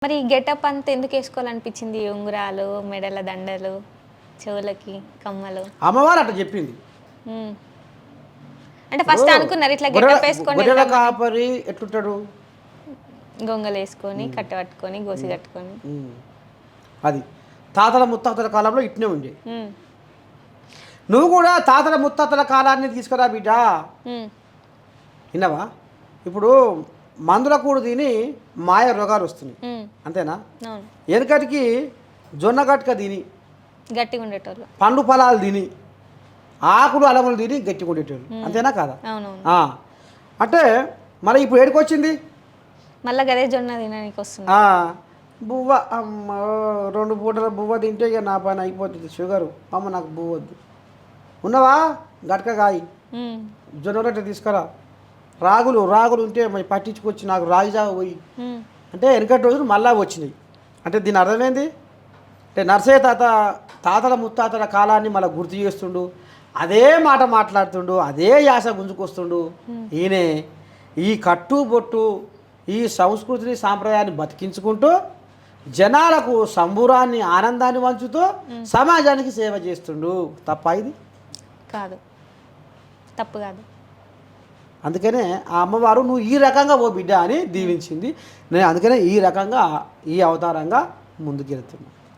మరి ఈ గెటప్ అంతా ఎందుకు వేసుకోవాలనిపించింది? ఉంగరాలు, మెడల దండలు, చెవులకి కమ్మలు. అమ్మవారు అట్లా చెప్పింది. హ్మ్. అంటే ఫస్ట్ అనుకున్నారు ఇట్లా గెటప్ వేసుకొని గొర్రెల కాపరి ఎట్లుంటాడు? గొంగలేసుకొని, కట్ట పట్టుకొని, గోసి కట్టుకొని. అది తాతల ముత్తాతల కాలంలో ఇట్నే ఉండే. హ్మ్. నువ్వు కూడా తాతల ముత్తాతల కాలాన్ని తీసుకురా బిడ్డ. హ్మ్. విన్నావా? ఇప్పుడు మందుల కూడు తిని మాయ రోగాలు వస్తున్నాయి. హ్మ్. అంతేనా? అవును. వెనకటికి జొన్న గట్క తిని, గట్టిగా ఉండేటోళ్ళు. పండు ఫలాలు తిని, ఆకులు అలములు తిని గట్టిగా ఉండేటోళ్ళు. అంతేనా కాదా? అవునవును. అంటే మరి ఇప్పుడు ఏడుకొచ్చింది? మళ్ళీ గదే జొన్న తినడానికి వస్తుంది. బువ్వ అమ్మ 2 పూటల బువ్వ తింటే ఇక నా పని అయిపోతుంది. షుగరు అమ్మ నాకు బువ్వ వద్దు. ఉన్నవా? గట్క కాయి హ్మ్. జొన్న రొట్టె తీసుకురా. రాగులు ఉంటే మరి పట్టించుకొచ్చి నాకు రాగి జావ పోయి హ్మ్. అంటే వెనకటి రోజులు మళ్ళా వచ్చినాయి. అంటే దీని అర్థమైంది అంటే నర్సయ్య తాతల ముత్తాతల కాలాన్ని మళ్ళీ గుర్తు చేస్తుండు. అదే మాట మాట్లాడుతుండు, అదే యాస గుంజుకొస్తుండు. ఈయనే ఈ కట్టుబొట్టు ఈ సంస్కృతిని సాంప్రదాయాన్ని బతికించుకుంటూ జనాలకు సంబురాన్ని ఆనందాన్ని పంచుతూ సమాజానికి సేవ చేస్తుండు. తప్ప ఇది కాదు, తప్పు కాదు. అందుకనే ఆ అమ్మవారు నువ్వు ఈ రకంగా ఓ బిడ్డ అని దీవించింది. నేను అందుకనే ఈ రకంగా ఈ అవతారంగా ముందుకెళ్తున్నాను.